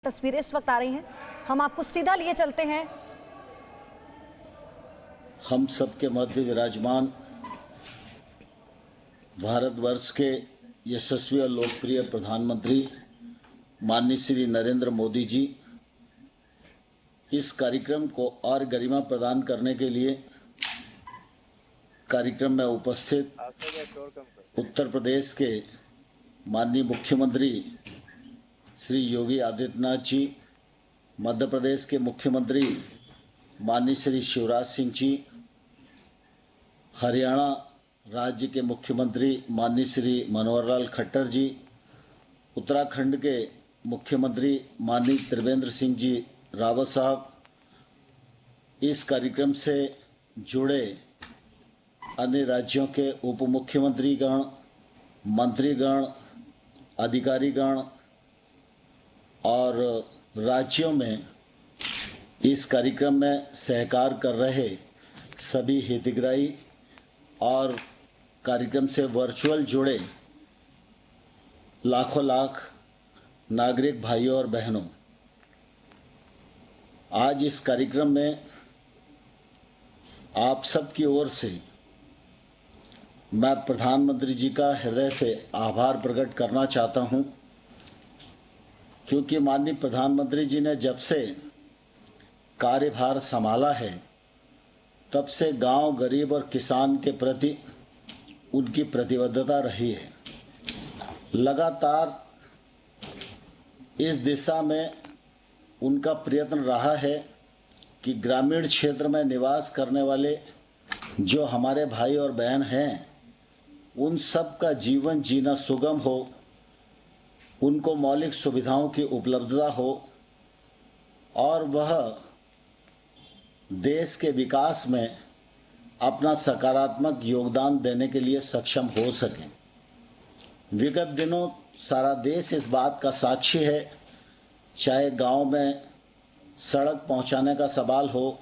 तस्वीरें इस वक्त आ रही हैं, हम आपको सीधा लिए चलते हैं। हम सबके मध्य विराजमान भारतवर्ष के यशस्वी और लोकप्रिय प्रधानमंत्री माननीय श्री नरेंद्र मोदी जी इस कार्यक्रम को और गरिमा प्रदान करने के लिए कार्यक्रम में उपस्थित उत्तर प्रदेश के माननीय मुख्यमंत्री श्री योगी आदित्यनाथ जी, मध्य प्रदेश के मुख्यमंत्री माननीय श्री शिवराज सिंह जी, हरियाणा राज्य के मुख्यमंत्री माननीय श्री मनोहर लाल खट्टर जी, उत्तराखंड के मुख्यमंत्री माननीय त्रिवेंद्र सिंह जी रावत साहब, इस कार्यक्रम से जुड़े अन्य राज्यों के उप मुख्यमंत्रीगण, मंत्रीगण, अधिकारीगण और राज्यों में इस कार्यक्रम में सहकार कर रहे सभी हितग्राही और कार्यक्रम से वर्चुअल जुड़े लाखों लाख नागरिक भाइयों और बहनों, आज इस कार्यक्रम में आप सब की ओर से मैं प्रधानमंत्री जी का हृदय से आभार प्रकट करना चाहता हूं, क्योंकि माननीय प्रधानमंत्री जी ने जब से कार्यभार संभाला है तब से गांव, गरीब और किसान के प्रति उनकी प्रतिबद्धता रही है। लगातार इस दिशा में उनका प्रयत्न रहा है कि ग्रामीण क्षेत्र में निवास करने वाले जो हमारे भाई और बहन हैं, उन सब का जीवन जीना सुगम हो, उनको मौलिक सुविधाओं की उपलब्धता हो और वह देश के विकास में अपना सकारात्मक योगदान देने के लिए सक्षम हो सकें। विगत दिनों सारा देश इस बात का साक्षी है, चाहे गांव में सड़क पहुंचाने का सवाल हो,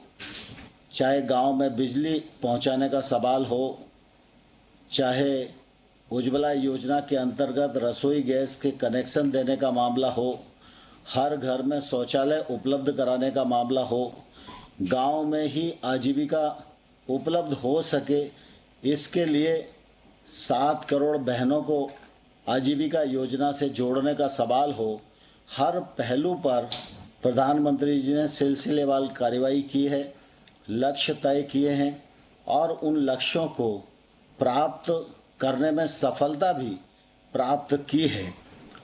चाहे गांव में बिजली पहुंचाने का सवाल हो, चाहे उज्ज्वला योजना के अंतर्गत रसोई गैस के कनेक्शन देने का मामला हो, हर घर में शौचालय उपलब्ध कराने का मामला हो, गांव में ही आजीविका उपलब्ध हो सके, इसके लिए 7 करोड़ बहनों को आजीविका योजना से जोड़ने का सवाल हो, हर पहलू पर प्रधानमंत्री जी ने सिलसिलेवार कार्रवाई की है, लक्ष्य तय किए हैं और उन लक्ष्यों को प्राप्त करने में सफलता भी प्राप्त की है।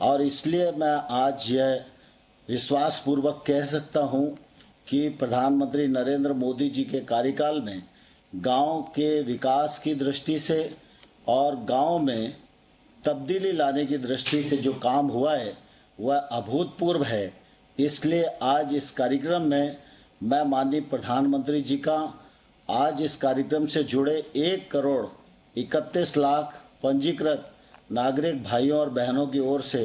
और इसलिए मैं आज यह विश्वासपूर्वक कह सकता हूं कि प्रधानमंत्री नरेंद्र मोदी जी के कार्यकाल में गांव के विकास की दृष्टि से और गांव में तब्दीली लाने की दृष्टि से जो काम हुआ है वह अभूतपूर्व है। इसलिए आज इस कार्यक्रम में मैं माननीय प्रधानमंत्री जी का आज इस कार्यक्रम से जुड़े 1 करोड़ 31 लाख पंजीकृत नागरिक भाइयों और बहनों की ओर से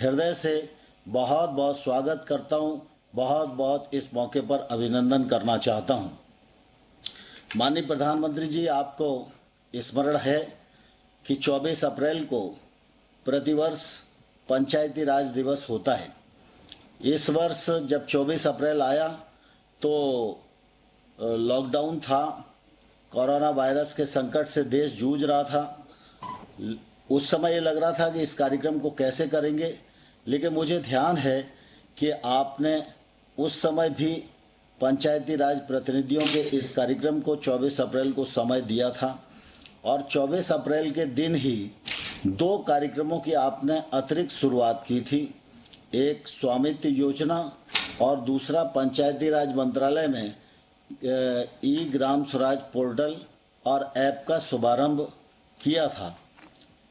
हृदय से बहुत बहुत स्वागत करता हूं, बहुत बहुत इस मौके पर अभिनंदन करना चाहता हूं। माननीय प्रधानमंत्री जी, आपको स्मरण है कि 24 अप्रैल को प्रतिवर्ष पंचायती राज दिवस होता है। इस वर्ष जब 24 अप्रैल आया तो लॉकडाउन था, कोरोना वायरस के संकट से देश जूझ रहा था। उस समय ये लग रहा था कि इस कार्यक्रम को कैसे करेंगे, लेकिन मुझे ध्यान है कि आपने उस समय भी पंचायती राज प्रतिनिधियों के इस कार्यक्रम को 24 अप्रैल को समय दिया था और 24 अप्रैल के दिन ही 2 कार्यक्रमों की आपने अतिरिक्त शुरुआत की थी। एक स्वामित्व योजना और दूसरा पंचायती राज मंत्रालय में ई ग्राम स्वराज पोर्टल और ऐप का शुभारंभ किया था।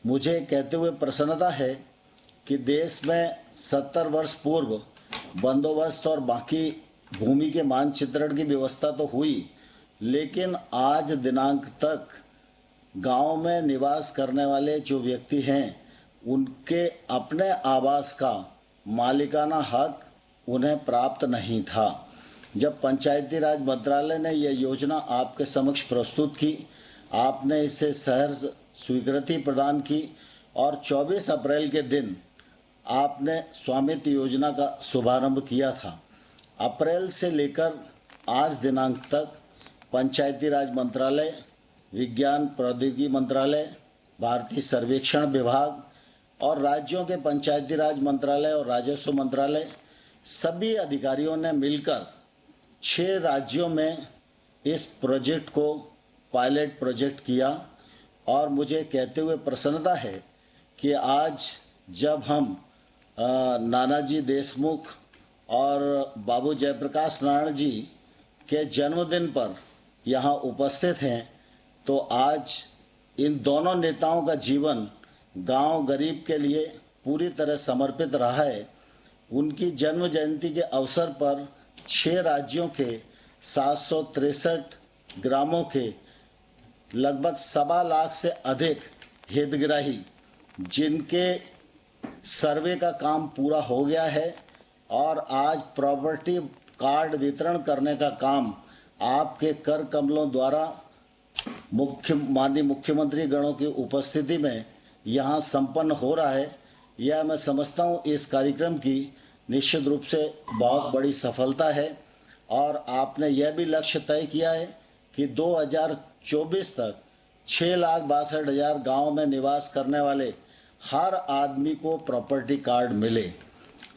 मुझे कहते हुए प्रसन्नता है कि देश में 70 वर्ष पूर्व बंदोबस्त और बाकी भूमि के मानचित्रण की व्यवस्था तो हुई, लेकिन आज दिनांक तक गांव में निवास करने वाले जो व्यक्ति हैं उनके अपने आवास का मालिकाना हक उन्हें प्राप्त नहीं था। जब पंचायती राज मंत्रालय ने यह योजना आपके समक्ष प्रस्तुत की, आपने इसे सहर्ष स्वीकृति प्रदान की और 24 अप्रैल के दिन आपने स्वामित्व योजना का शुभारंभ किया था। अप्रैल से लेकर आज दिनांक तक पंचायती राज मंत्रालय, विज्ञान प्रौद्योगिकी मंत्रालय, भारतीय सर्वेक्षण विभाग और राज्यों के पंचायती राज मंत्रालय और राजस्व मंत्रालय सभी अधिकारियों ने मिलकर 6 राज्यों में इस प्रोजेक्ट को पायलट प्रोजेक्ट किया और मुझे कहते हुए प्रसन्नता है कि आज जब हम नानाजी देशमुख और बाबू जयप्रकाश नारायण जी के जन्मदिन पर यहाँ उपस्थित हैं तो आज इन दोनों नेताओं का जीवन गांव गरीब के लिए पूरी तरह समर्पित रहा है। उनकी जन्म जयंती के अवसर पर 6 राज्यों के 763 ग्रामों के लगभग 1.25 लाख से अधिक हितग्राही जिनके सर्वे का काम पूरा हो गया है और आज प्रॉपर्टी कार्ड वितरण करने का काम आपके कर कमलों द्वारा माननीय मुख्यमंत्री गणों की उपस्थिति में यहाँ संपन्न हो रहा है। यह मैं समझता हूँ इस कार्यक्रम की निश्चित रूप से बहुत बड़ी सफलता है और आपने यह भी लक्ष्य तय किया है कि 2024 तक 6,62,000 गाँव में निवास करने वाले हर आदमी को प्रॉपर्टी कार्ड मिले।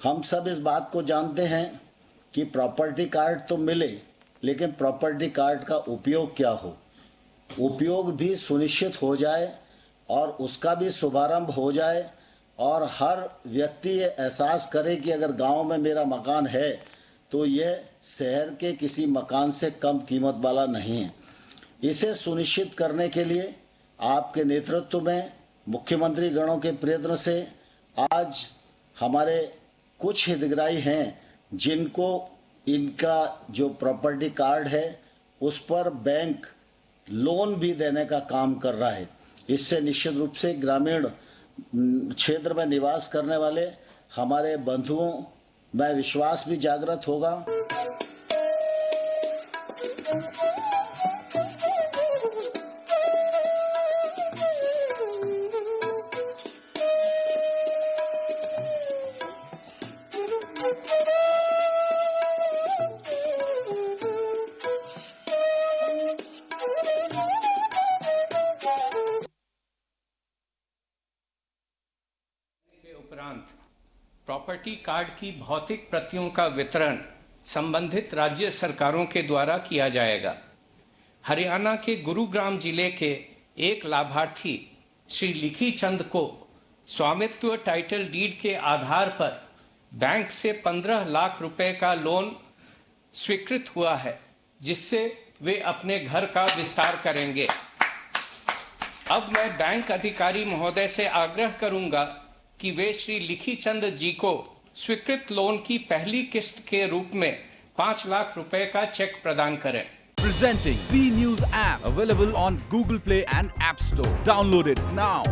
हम सब इस बात को जानते हैं कि प्रॉपर्टी कार्ड तो मिले, लेकिन प्रॉपर्टी कार्ड का उपयोग क्या हो, उपयोग भी सुनिश्चित हो जाए और उसका भी शुभारंभ हो जाए और हर व्यक्ति ये एहसास करे कि अगर गांव में मेरा मकान है तो यह शहर के किसी मकान से कम कीमत वाला नहीं है। इसे सुनिश्चित करने के लिए आपके नेतृत्व में मुख्यमंत्री गणों के प्रयत्न से आज हमारे कुछ हितग्राही हैं जिनको इनका जो प्रॉपर्टी कार्ड है उस पर बैंक लोन भी देने का काम कर रहा है। इससे निश्चित रूप से ग्रामीण क्षेत्र में निवास करने वाले हमारे बंधुओं में विश्वास भी जागृत होगा। उपरांत प्रॉपर्टी कार्ड की भौतिक प्रतियों का वितरण संबंधित राज्य सरकारों के द्वारा किया जाएगा। हरियाणा के गुरुग्राम जिले के एक लाभार्थी श्री लिखी चंद को स्वामित्व टाइटल डीड के आधार पर बैंक से 15 लाख रुपए का लोन स्वीकृत हुआ है, जिससे वे अपने घर का विस्तार करेंगे। अब मैं बैंक अधिकारी महोदय से आग्रह करूंगा कि वे श्री लिखी चंद जी को स्वीकृत लोन की पहली किस्त के रूप में 5 लाख रुपए का चेक प्रदान करें। Presenting B News app available on Google Play and App Store. Download it now.